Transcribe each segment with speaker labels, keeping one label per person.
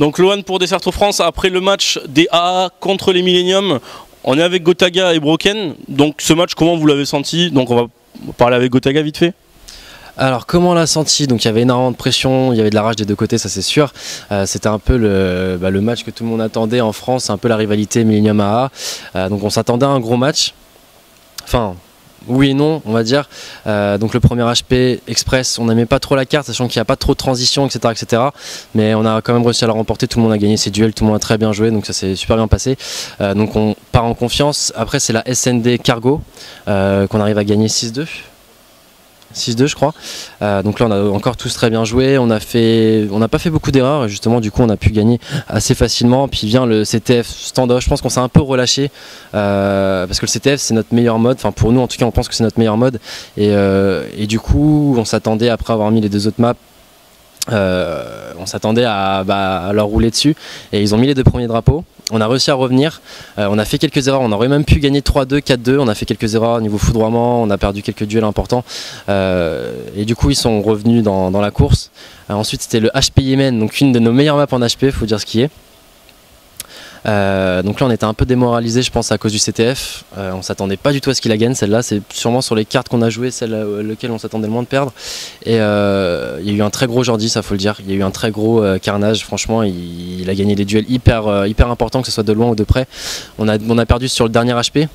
Speaker 1: Donc Lohan pour Desserto France, après le match des AA contre les Millennium, on est avec Gotaga et Broken. Donc ce match, comment vous l'avez senti? Donc on va parler avec Gotaga vite fait.
Speaker 2: Alors comment on l'a senti? Donc il y avait énormément de pression, il y avait de la rage des deux côtés, ça c'est sûr. C'était un peu le match que tout le monde attendait en France, un peu la rivalité Millennium AA. Donc on s'attendait à un gros match. Enfin, oui et non, on va dire. Donc le premier HP Express, on n'aimait pas trop la carte, sachant qu'il n'y a pas trop de transition, etc., etc. Mais on a quand même réussi à la remporter, tout le monde a gagné ses duels, tout le monde a très bien joué, donc ça s'est super bien passé. Donc on part en confiance. Après c'est la SND Cargo, qu'on arrive à gagner 6-2. 6-2 je crois. Donc là on a encore tous très bien joué, on n'a pas fait beaucoup d'erreurs et justement du coup on a pu gagner assez facilement. Puis vient le CTF standoff, je pense qu'on s'est un peu relâché parce que le CTF c'est notre meilleur mode, enfin pour nous en tout cas on pense que c'est notre meilleur mode et du coup on s'attendait après avoir mis les deux autres maps, on s'attendait à leur rouler dessus et ils ont mis les deux premiers drapeaux. On a réussi à revenir, on a fait quelques erreurs, on aurait même pu gagner 3-2, 4-2, on a fait quelques erreurs au niveau foudroiement, on a perdu quelques duels importants et du coup ils sont revenus dans la course. Ensuite c'était le HP Yemen, donc une de nos meilleures maps en HP, faut dire ce qui est. Donc là on était un peu démoralisé je pense à cause du CTF, on s'attendait pas du tout à ce qu'il la gagne celle-là, c'est sûrement sur les cartes qu'on a joué celle lequel on s'attendait le moins de perdre et il y a eu un très gros Jordi, ça faut le dire, il y a eu un très gros carnage, franchement il a gagné des duels hyper importants que ce soit de loin ou de près. On a perdu sur le dernier HP,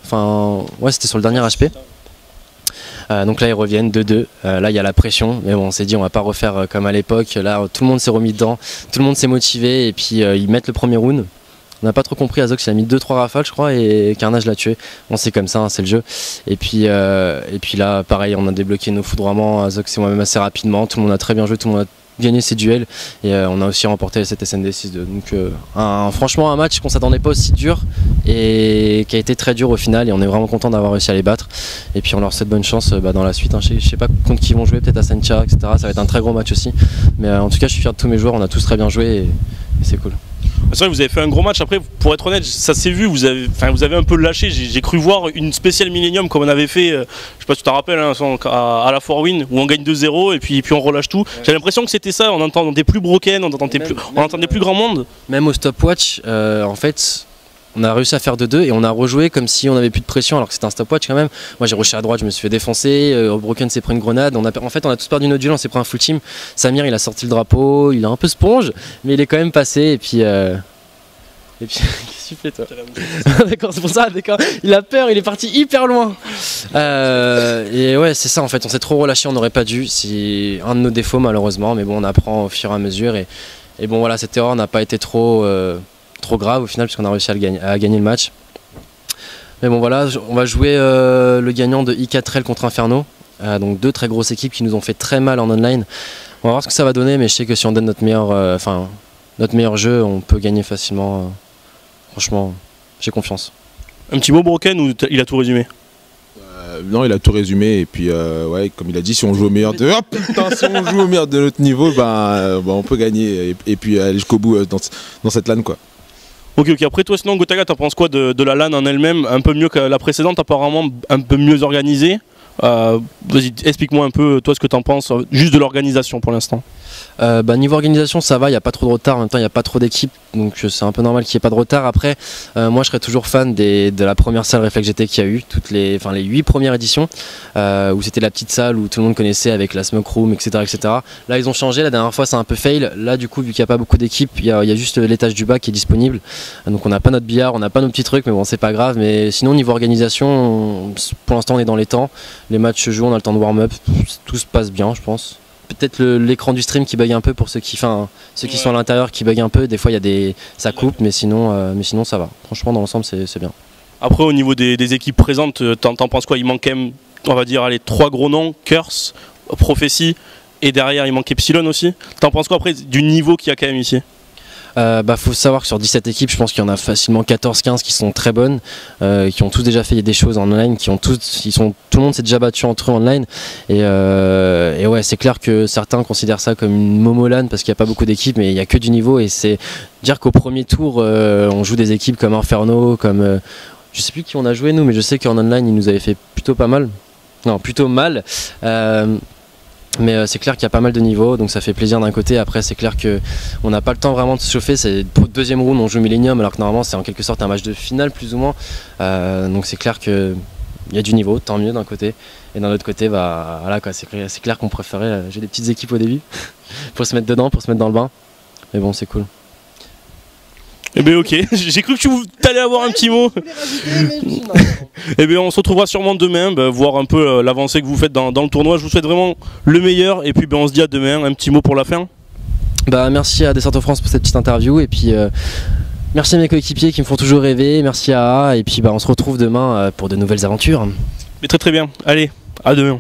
Speaker 2: enfin ouais c'était sur le dernier HP. Donc là ils reviennent 2-2, là il y a la pression, mais bon on s'est dit on va pas refaire comme à l'époque, là tout le monde s'est remis dedans, tout le monde s'est motivé et puis ils mettent le premier round. On n'a pas trop compris, Azox il a mis 2-3 rafales je crois et Carnage l'a tué. Bon c'est comme ça, hein, c'est le jeu. Et puis là pareil on a débloqué nos foudroiements, Azox et moi-même assez rapidement, tout le monde a très bien joué, tout le monde a gagné ses duels et on a aussi remporté cette SND 6-2. Donc franchement un match qu'on s'attendait pas aussi dur et qui a été très dur au final et on est vraiment content d'avoir réussi à les battre. Et puis on leur souhaite bonne chance dans la suite, hein. Je sais pas contre qui ils vont jouer, peut-être à Sencha, etc. Ça va être un très gros match aussi. Mais en tout cas je suis fier de tous mes joueurs, on a tous très bien joué et c'est cool.
Speaker 1: C'est vrai que vous avez fait un gros match, après pour être honnête ça s'est vu, vous avez un peu lâché, j'ai cru voir une spéciale Millennium comme on avait fait, je sais pas si tu t'en rappelles, hein, à la Forwin où on gagne 2-0 et puis on relâche tout. Ouais. J'ai l'impression que c'était ça, on n'entendait plus Broken, on n'entendait plus grand monde.
Speaker 2: Même au stopwatch, en fait on a réussi à faire 2-2 et on a rejoué comme si on n'avait plus de pression alors que c'était un stopwatch quand même. Moi j'ai rushé à droite, je me suis fait défoncer, Broken s'est pris une grenade, en fait on a tous perdu notre duel, on s'est pris un full team. Samir il a sorti le drapeau, il est un peu sponge mais il est quand même passé et puis qu'est-ce que tu fais toi? D'accord, c'est pour ça, d'accord. Il a peur, il est parti hyper loin. Et ouais, c'est ça en fait, on s'est trop relâché, on n'aurait pas dû. C'est un de nos défauts malheureusement, mais bon, on apprend au fur et à mesure. Et bon voilà, cette erreur n'a pas été trop grave au final, puisqu'on a réussi à gagner le match. Mais bon voilà, on va jouer le gagnant de I4L contre Inferno. Donc deux très grosses équipes qui nous ont fait très mal en online. On va voir ce que ça va donner, mais je sais que si on donne notre meilleur jeu, on peut gagner facilement. Franchement, j'ai confiance.
Speaker 1: Un petit mot Broken ou il a tout résumé?
Speaker 3: Non, il a tout résumé et puis ouais, comme il a dit, si on joue au meilleur de si on joue au meilleur de notre niveau, on peut gagner et puis aller jusqu'au bout dans cette LAN quoi.
Speaker 1: Ok, après toi sinon Gotaga, t'en penses quoi de la LAN en elle-même? Un peu mieux que la précédente, apparemment un peu mieux organisée. Vas-y, explique-moi un peu toi ce que t'en penses, juste de l'organisation pour l'instant.
Speaker 2: Niveau organisation ça va, il n'y a pas trop de retard, en même temps il n'y a pas trop d'équipes, donc c'est un peu normal qu'il n'y ait pas de retard. Après moi je serais toujours fan de la première salle Reflex GT qu'il y a eu, les 8 premières éditions, où c'était la petite salle où tout le monde connaissait avec la smoke room, etc., etc. Là ils ont changé, la dernière fois c'est un peu fail, là du coup vu qu'il n'y a pas beaucoup d'équipes, il y a juste l'étage du bas qui est disponible, donc on n'a pas notre billard, on n'a pas nos petits trucs, mais bon c'est pas grave. Mais sinon niveau organisation, pour l'instant on est dans les temps, les matchs se jouent, on a le temps de warm-up, tout se passe bien je pense. Peut-être l'écran du stream qui bug un peu pour ceux qui sont à l'intérieur qui bug un peu, des fois ça coupe, mais sinon ça va. Franchement dans l'ensemble c'est bien.
Speaker 1: Après au niveau des équipes présentes, t'en penses quoi? Il manque quand même, on va dire, 3 gros noms, Curse, Prophecy et derrière il manque Epsilon aussi. T'en penses quoi après du niveau qu'il y a quand même ici?
Speaker 2: Faut savoir que sur 17 équipes, je pense qu'il y en a facilement 14-15 qui sont très bonnes, qui ont tous déjà fait des choses en online, tout le monde s'est déjà battu entre eux en online. Et ouais, c'est clair que certains considèrent ça comme une momolan parce qu'il n'y a pas beaucoup d'équipes, mais il n'y a que du niveau. Et c'est dire qu'au premier tour, on joue des équipes comme Inferno, comme je sais plus qui on a joué nous, mais je sais qu'en online ils nous avaient fait plutôt pas mal. Non, plutôt mal. Mais c'est clair qu'il y a pas mal de niveaux, donc ça fait plaisir d'un côté. Après, c'est clair qu'on n'a pas le temps vraiment de se chauffer. C'est pour le deuxième round, on joue Millennium, alors que normalement c'est en quelque sorte un match de finale plus ou moins. Donc c'est clair qu'il y a du niveau, tant mieux d'un côté. Et d'un autre côté, bah, voilà, quoi, c'est clair qu'on préférait. J'ai des petites équipes au début pour se mettre dedans, pour se mettre dans le bain. Mais bon, c'est cool.
Speaker 1: Eh bien ok, j'ai cru que tu allais avoir un petit mot. Eh bien on se retrouvera sûrement demain, voir un peu l'avancée que vous faites dans le tournoi. Je vous souhaite vraiment le meilleur et puis on se dit à demain. Un petit mot pour la fin.
Speaker 2: Bah, merci à Descente France pour cette petite interview et puis merci à mes coéquipiers qui me font toujours rêver. Merci à A et puis on se retrouve demain pour de nouvelles aventures.
Speaker 1: Mais très bien, allez, à demain.